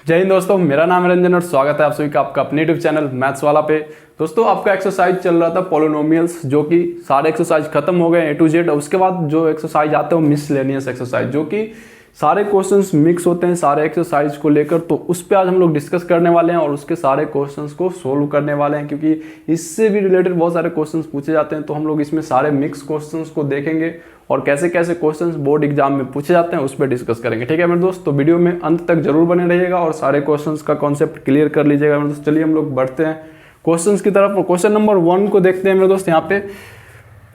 जय हिंद दोस्तों, मेरा नाम है रंजन और स्वागत है आप सभी का आपका अपने यूट्यूब चैनल मैथ्स वाला पे। दोस्तों आपका एक्सरसाइज चल रहा था पॉलिनोमियल्स, जो कि सारे एक्सरसाइज खत्म हो गए A to Z। उसके बाद जो एक्सरसाइज आते हैं वो मिसलेनियस एक्सरसाइज, जो कि सारे क्वेश्चंस मिक्स होते हैं सारे एक्सरसाइज को लेकर। तो उस पर आज हम लोग डिस्कस करने वाले हैं और उसके सारे क्वेश्चंस को सोल्व करने वाले हैं, क्योंकि इससे भी रिलेटेड बहुत सारे क्वेश्चंस पूछे जाते हैं। तो हम लोग इसमें सारे मिक्स क्वेश्चंस को देखेंगे और कैसे कैसे क्वेश्चंस बोर्ड एग्जाम में पूछे जाते हैं उस पर डिस्कस करेंगे। ठीक है मेरे दोस्त, तो वीडियो में अंत तक जरूर बने रहिएगा और सारे क्वेश्चंस का कॉन्सेप्ट क्लियर कर लीजिएगा मेरे दोस्त। चलिए हम लोग बढ़ते हैं क्वेश्चंस की तरफ। क्वेश्चन नंबर 1 को देखते हैं मेरे दोस्त यहाँ पे,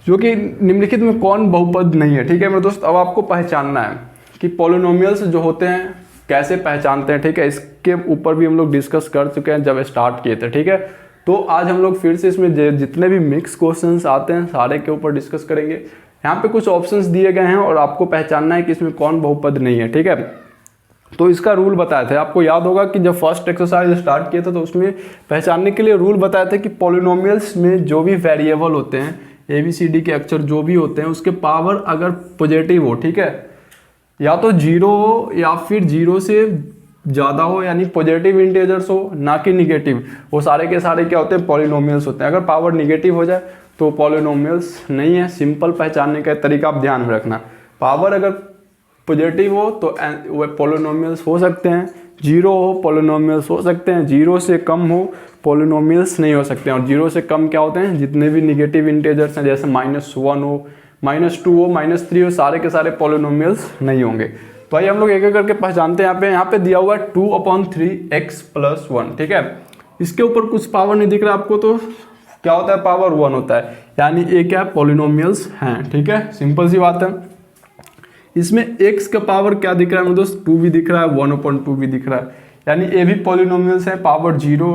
जो कि निम्नलिखित में कौन बहुपद नहीं है। ठीक है मेरे दोस्त, अब आपको पहचानना है कि पॉलिनोमियल्स जो होते हैं कैसे पहचानते हैं। ठीक है, इसके ऊपर भी हम लोग डिस्कस कर चुके हैं जब स्टार्ट किए थे। ठीक है, तो आज हम लोग फिर से इसमें जितने भी मिक्स क्वेश्चंस आते हैं सारे के ऊपर डिस्कस करेंगे। यहाँ पे कुछ ऑप्शंस दिए गए हैं और आपको पहचानना है कि इसमें कौन बहुपद नहीं है। ठीक है, तो इसका रूल बताए थे, आपको याद होगा कि जब फर्स्ट एक्सरसाइज स्टार्ट किए थे तो उसमें पहचानने के लिए रूल बताए थे कि पॉलिनोमियल्स में जो भी वेरिएबल होते हैं, ABCD के अक्षर जो भी होते हैं, उसके पावर अगर पॉजिटिव हो, ठीक है, या तो 0 हो या फिर 0 से ज़्यादा हो, यानी पॉजिटिव इंटीजर्स हो, ना कि निगेटिव, वो सारे के सारे क्या होते हैं, पॉलिनोमियल्स होते हैं। अगर पावर निगेटिव हो जाए तो पॉलिनोमियल्स नहीं है। सिंपल पहचानने का तरीका आप ध्यान में रखना, पावर अगर पॉजिटिव हो तो वो पॉलिनोमियल्स हो सकते हैं, 0 हो पॉलिनोमियल्स हो सकते हैं, 0 से कम हो पॉलिनोमियल्स नहीं हो सकते हैं। और 0 से कम क्या होते हैं, जितने भी निगेटिव इंटीजर्स हैं, जैसे -1 हो, -2 हो, -3 हो, सारे के सारे पॉलिनोमियल्स नहीं होंगे। तो आइए हम लोग एक एक करके पहचानते हैं। यहाँ पे दिया हुआ है 2/3x + 1। ठीक है, इसके ऊपर कुछ पावर नहीं दिख रहा आपको, तो क्या होता है, पावर 1 होता है, यानी ये क्या पॉलिनोमियल्स हैं। ठीक है, सिंपल सी बात है। इसमें x का पावर क्या दिख रहा है मेरे दोस्त, 2 भी दिख रहा है, 1/2 भी दिख रहा है, यानी ये भी पॉलिनोमियल्स है। पावर 0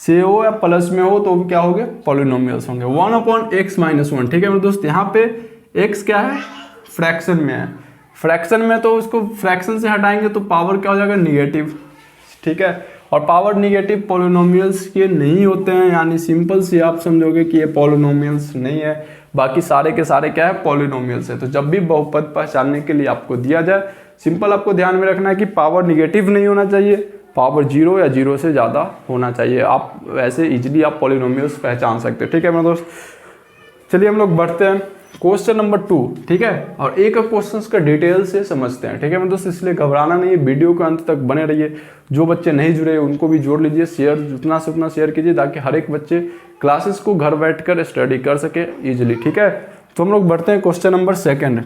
से हो या प्लस में हो तो भी क्या होंगे, पॉलिनोमियल्स होंगे। 1/x - 1। ठीक है मेरे दोस्त, यहाँ पे x क्या है, फ्रैक्शन में है, फ्रैक्शन में, तो उसको फ्रैक्शन से हटाएंगे तो पावर क्या हो जाएगा, निगेटिव। ठीक है, और पावर निगेटिव पॉलिनोमियल्स के नहीं होते हैं, यानी सिंपल सी आप समझोगे कि ये पॉलिनोमियल्स नहीं है। बाकी सारे के सारे क्या है, पॉलिनोमियल्स है। तो जब भी बहुपद पहचानने के लिए आपको दिया जाए, सिंपल आपको ध्यान में रखना है कि पावर निगेटिव नहीं होना चाहिए, पावर 0 या 0 से ज़्यादा होना चाहिए। आप वैसे इजीली आप पॉलिनोमियल्स पहचान सकते हो। ठीक है मेरे दोस्त, चलिए हम लोग बढ़ते हैं क्वेश्चन नंबर 2। ठीक है, और एक क्वेश्चंस का डिटेल से समझते हैं। ठीक है मेरे दोस्त, इसलिए घबराना नहीं है, वीडियो के अंत तक बने रहिए। जो बच्चे नहीं जुड़े उनको भी जोड़ लीजिए, शेयर जितना से उतना शेयर कीजिए, ताकि हर एक बच्चे क्लासेस को घर बैठकर स्टडी कर सके इजीली। ठीक है, तो हम लोग बढ़ते हैं क्वेश्चन नंबर 2।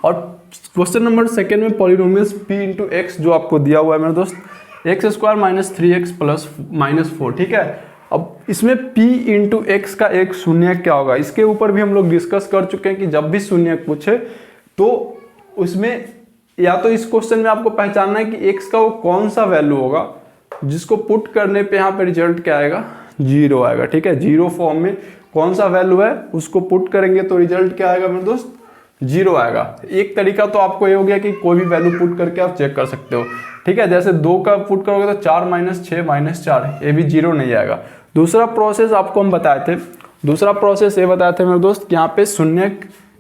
और क्वेश्चन नंबर 2 में पॉलिनोमियल्स p × x जो आपको दिया हुआ है मेरे दोस्त, x² - 3x + -4। ठीक है, अब इसमें p × x का एक शून्यक क्या होगा, इसके ऊपर भी हम लोग डिस्कस कर चुके हैं कि जब भी शून्यक पूछे तो उसमें या तो इस क्वेश्चन में आपको पहचानना है कि x का वो कौन सा वैल्यू होगा जिसको पुट करने पे यहाँ पे रिजल्ट क्या आएगा, 0 आएगा। ठीक है, 0 फॉर्म में कौन सा वैल्यू है उसको पुट करेंगे तो रिजल्ट क्या आएगा मेरे दोस्त, 0 आएगा। एक तरीका तो आपको ये हो गया कि कोई भी वैल्यू पुट करके आप चेक कर सकते हो। ठीक है, जैसे 2 का पुट करोगे तो 4 - 6 - 4, ये भी 0 नहीं आएगा। दूसरा प्रोसेस आपको हम बताए थे, दूसरा प्रोसेस ये बताए थे मेरे दोस्त कि यहाँ पे शून्य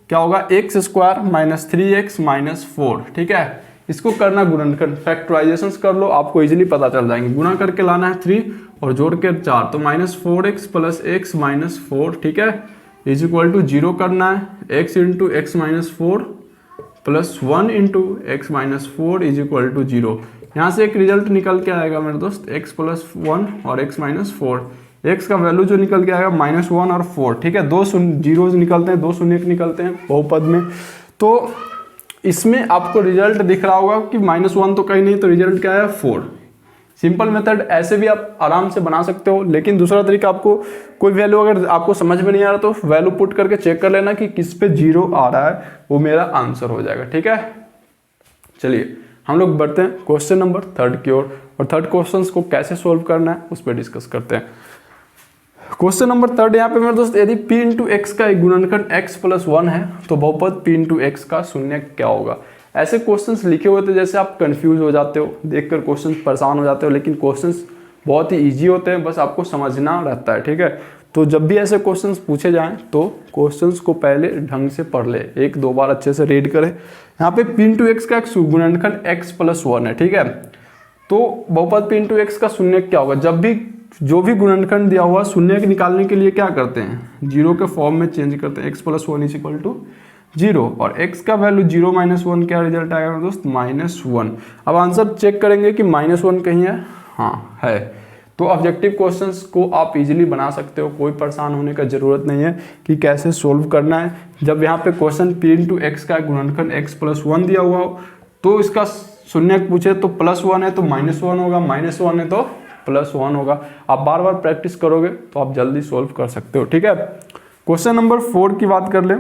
क्या होगा, x² - 3x - 4। ठीक है, इसको करना गुणनखंड, फैक्टराइजेशन कर लो, आपको इजीली पता चल जाएंगे। गुणा करके लाना है 3 और जोड़ के 4, तो -4x + x - 4। ठीक है, = 0 करना है, x × x - 4 + 1 × x - 4 = 0। यहाँ से एक रिजल्ट निकल के आएगा मेरे दोस्त, x + 1 और x - 4। x का वैल्यू जो निकल के आएगा -1 और 4। ठीक है, 2 जीरोज निकलते हैं, 2 शून्य निकलते हैं बहुपद में। तो इसमें आपको रिजल्ट दिख रहा होगा कि -1 तो कहीं नहीं, तो रिजल्ट क्या है, 4। सिंपल मेथड ऐसे भी आप आराम से बना सकते हो, लेकिन दूसरा तरीका, आपको कोई वैल्यू अगर आपको समझ में नहीं आ रहा तो वैल्यू पुट करके चेक कर लेना कि किस पे 0 आ रहा है, वो मेरा आंसर हो जाएगा। ठीक है, चलिए हम लोग बढ़ते हैं क्वेश्चन नंबर 3 की ओर, और थर्ड क्वेश्चन को कैसे सोल्व करना है उस पर डिस्कस करते हैं। क्वेश्चन नंबर 3 यहाँ पे मेरे दोस्त, यदि p × x का एक गुणनखंड x + 1 है तो बहुपद p × x का शून्य क्या होगा। ऐसे क्वेश्चंस लिखे हुए थे जैसे आप कंफ्यूज हो जाते हो, देखकर क्वेश्चंस परेशान हो जाते हो, लेकिन क्वेश्चंस बहुत ही इजी होते हैं, बस आपको समझना रहता है। ठीक है, तो जब भी ऐसे क्वेश्चंस पूछे जाएं तो क्वेश्चंस को पहले ढंग से पढ़ ले, 1-2 बार अच्छे से रीड करें। यहाँ पे p × x का एक गुणनखंड x + 1 है। ठीक है, तो बहुपद p इंटू एक्स का शून्यक क्या होगा, जब भी जो भी गुणनखंड दिया हुआ शून्यक निकालने के लिए क्या करते हैं, जीरो के फॉर्म में चेंज करते हैं, x plus one is equal to zero, और x का वैल्यू जीरो माइनस वन, क्या रिजल्ट आएगा मेरे दोस्त, माइनस वन। अब आंसर चेक करेंगे कि माइनस वन कहीं है, हाँ है। तो ऑब्जेक्टिव क्वेश्चंस को आप इजीली बना सकते हो, कोई परेशान होने का जरूरत नहीं है कि कैसे सोल्व करना है। जब यहाँ पे क्वेश्चन p इंटू एक्स का गुणनखंड x प्लस वन दिया हुआ हो, तो इसका शून्यक पूछे तो प्लस वन है तो माइनस वन होगा, माइनस वन है तो प्लस वन होगा। आप बार बार प्रैक्टिस करोगे तो आप जल्दी सोल्व कर सकते हो, ठीक है। क्वेश्चन नंबर 4 की बात कर लें।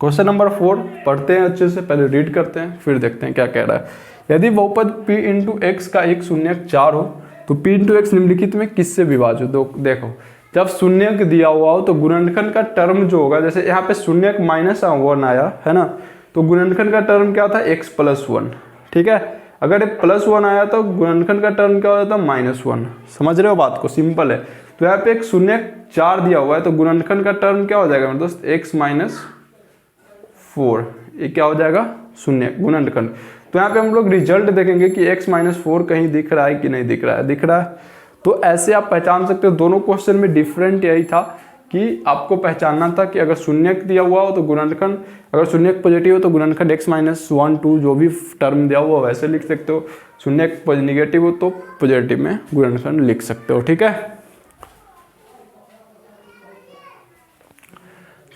क्वेश्चन नंबर 4 पढ़ते हैं अच्छे से, पहले रीड करते हैं फिर देखते हैं क्या कह रहा है। यदि बहुपद p इंटू एक्स का एक शून्यक 4 हो तो p इंटू एक्स निम्नलिखित में किससे विभाज्य हो। देखो जब शून्यक दिया हुआ हो तो गुणनखंड का टर्म जो होगा, जैसे यहाँ पे शून्यक माइनस वन आया है ना, तो गुणनखंड का टर्म क्या था, x प्लस वन, ठीक है। अगर प्लस वन आया तो गुणनखंड का टर्म क्या हो जाता है, माइनस वन। समझ रहे हो बात को, सिंपल है। तो यहाँ पे एक शून्यक 4 दिया हुआ है तो गुणनखंड का टर्म क्या हो जाएगा मेरे दोस्त, x माइनस 4, ये क्या हो जाएगा, शून्य गुणनखंड। तो यहाँ पे हम लोग रिजल्ट देखेंगे कि x माइनस 4 कहीं दिख रहा है कि नहीं दिख रहा है, दिख रहा है। तो ऐसे आप पहचान सकते हो। दोनों क्वेश्चन में डिफरेंट यही था कि आपको पहचानना था कि अगर शून्यक दिया हुआ हो तो गुणनखंड, अगर शून्यक पॉजिटिव हो तो गुणनखंड x माइनस 1 2 जो भी टर्म दिया हुआ वैसे लिख सकते हो, शून्यक निगेटिव हो तो पॉजिटिव में गुणनखंड लिख सकते हो, ठीक है।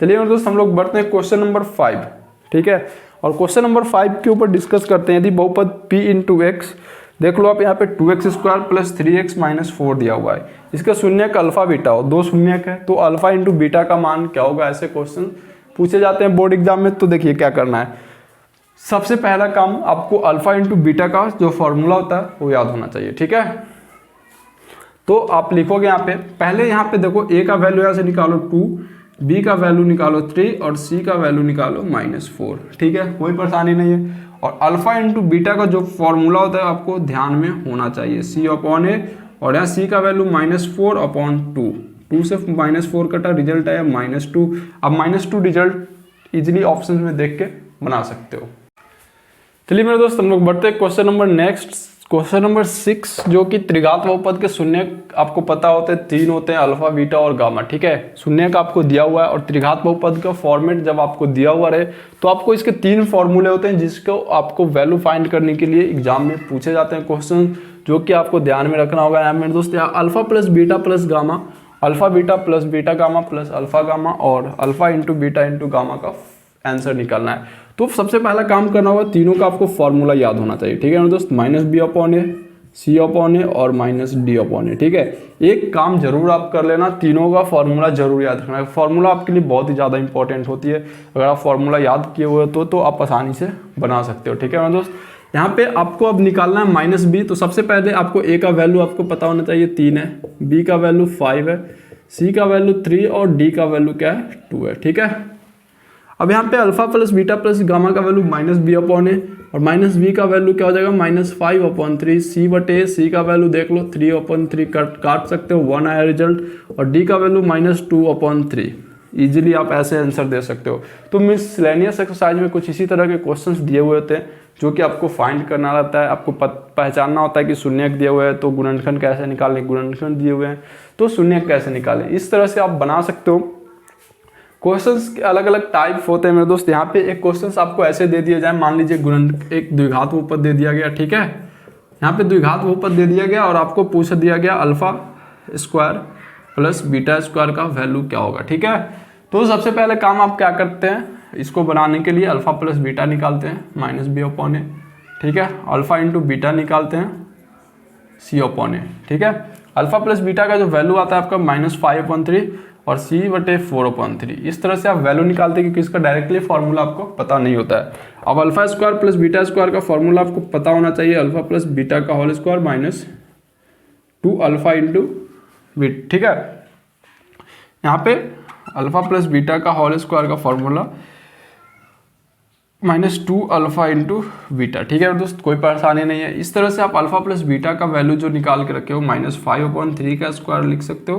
चलिए मेरे दोस्त हम लोग बढ़ते हैं क्वेश्चन नंबर 5, ठीक है। और क्वेश्चन नंबर 5 के ऊपर डिस्कस करते हैं। यदि बहुपद p इंटू एक्स, देख लो आप यहाँ पे 2x square plus 3x minus 4 दिया हुआ है, इसका शून्यक अल्फा बीटा हो, दो शून्यक है तो अल्फा इंटू बीटा का मान क्या होगा, ऐसे क्वेश्चन पूछे जाते हैं बोर्ड एग्जाम में। तो देखिए क्या करना है, सबसे पहला काम आपको अल्फा इंटू बीटा का जो फॉर्मूला होता है वो याद होना चाहिए, ठीक है। तो आप लिखोगे यहाँ पे, पहले यहाँ पे देखो a का वैल्यू यहाँ से निकालो 2, b का वैल्यू निकालो 3 और c का वैल्यू निकालो -4, ठीक है, कोई परेशानी नहीं है। और अल्फा इंटू बीटा का जो फॉर्मूला होता है आपको ध्यान में होना चाहिए, c अपॉन ए, और यहाँ c का वैल्यू -4 अपॉन 2 से -4 कटा, रिजल्ट आया -2। अब -2 रिजल्ट इजीली ऑप्शन में देख के बना सकते हो। चलिए मेरे दोस्त हम लोग बढ़ते हैं question number next, question number 6, जो कि त्रिघात बहुपद के शून्यक आपको पता होते हैं 3 होते हैं, अल्फा बीटा और गामा, ठीक है। शून्यक आपको दिया हुआ है और त्रिघात बहुपद का फॉर्मेट जब आपको दिया हुआ रहे तो आपको इसके 3 फॉर्मूले होते हैं जिसको आपको वैल्यू फाइंड करने के लिए एग्जाम में पूछे जाते हैं क्वेश्चन, जो कि आपको ध्यान में रखना होगा। यहाँ मेरे दोस्त यहाँ alpha plus beta plus gamma, alpha beta plus beta gamma plus alpha gamma, और alpha into beta into gamma का आंसर निकालना है। तो सबसे पहला काम करना होगा, तीनों का आपको फॉर्मूला याद होना चाहिए, ठीक है मेरे दोस्त, -b अपॉन ए, c अपॉन ए और -d अपॉन ए, ठीक है। एक काम जरूर आप कर लेना, तीनों का फॉर्मूला जरूर याद रखना है। फॉर्मूला आपके लिए बहुत ही ज़्यादा इंपॉर्टेंट होती है, अगर आप फॉर्मूला याद किए हुए तो आप आसानी से बना सकते हो, ठीक है मेरे दोस्त। यहाँ पे आपको अब निकालना है -b, तो सबसे पहले आपको a का वैल्यू आपको पता होना चाहिए 3 है, b का वैल्यू 5 है, c का वैल्यू 3 और d का वैल्यू क्या है 2 है, ठीक है। अब यहाँ पे alpha plus beta plus gamma का वैल्यू -b अपॉन ए, और -b का वैल्यू क्या हो जाएगा -5 अपॉन 3, c का वैल्यू देख लो 3 अपॉन 3 काट सकते हो, 1 आया रिजल्ट, और d का वैल्यू -2 अपॉन 3। इजीली आप ऐसे आंसर दे सकते हो। तो मिसलेनियस एक्सरसाइज में कुछ इसी तरह के क्वेश्चंस दिए हुए होते हैं जो कि आपको फाइंड करना रहता है, आपको पहचानना होता है कि शून्यक दिए हुए हैं तो गुणनखंड कैसे निकालें, गुणनखंड दिए हुए हैं तो शून्यक कैसे निकालें, इस तरह से आप बना सकते हो। क्वेश्चंस के अलग अलग टाइप होते हैं मेरे दोस्त। यहाँ पे एक क्वेश्चंस आपको ऐसे दे दिया जाए, मान लीजिए एक द्विघात बहुपद दे दिया गया, ठीक है। यहाँ पे द्विघात बहुपद दे दिया गया और आपको पूछ दिया गया alpha square plus beta square का वैल्यू क्या होगा, ठीक है। तो सबसे पहले काम आप क्या करते हैं, इसको बनाने के लिए अल्फा प्लस बीटा निकालते हैं -b अपॉन ए, ठीक है। अल्फा इंटू बीटा निकालते हैं c अपॉन ए, ठीक है। अल्फा प्लस बीटा का जो वैल्यू आता है आपका -5 अपॉन 3 और c/4 अपॉन 3, इस तरह से आप वैल्यू निकालते हैं क्योंकि इसका डायरेक्टली फॉर्मूला आपको पता नहीं होता है। अब alpha square plus beta square का फॉर्मूला आपको पता होना चाहिए, अल्फा प्लस बीटा का whole square -2 alpha into beta, ठीक है। यहाँ पे अल्फा प्लस बीटा का होल स्क्वायर का फॉर्मूला -2 अल्फा इंटू बीटा, ठीक है दोस्त, कोई परेशानी नहीं है। इस तरह से आप अल्फा प्लस बीटा का वैल्यू जो निकाल के रखे हो -5 अपॉन 3 का स्क्वायर लिख सकते हो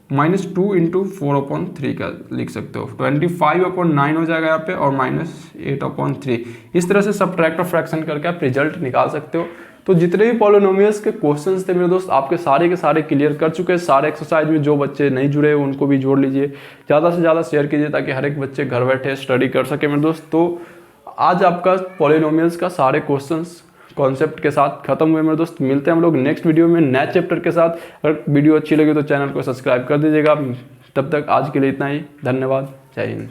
-2 इंटू 4/3 का लिख सकते हो। 25/9 हो जाएगा यहाँ पे और -8/3। इस तरह से सब्ट्रैक्ट और फ्रैक्शन करके आप रिजल्ट निकाल सकते हो। तो जितने भी पॉलिनोमियल्स के क्वेश्चंस थे मेरे दोस्त, आपके सारे के सारे क्लियर कर चुके हैं। सारे एक्सरसाइज में जो बच्चे नहीं जुड़े उनको भी जोड़ लीजिए, ज़्यादा से ज़्यादा शेयर कीजिए ताकि हर एक बच्चे घर बैठे स्टडी कर सके मेरे दोस्त। तो आज आपका पॉलिनोमियल्स का सारे क्वेश्चंस कॉन्सेप्ट के साथ खत्म हुए मेरे दोस्त। मिलते हैं हम लोग नेक्स्ट वीडियो में नए चैप्टर के साथ। अगर वीडियो अच्छी लगी तो चैनल को सब्सक्राइब कर दीजिएगा। तब तक आज के लिए इतना ही। धन्यवाद। जय हिंद।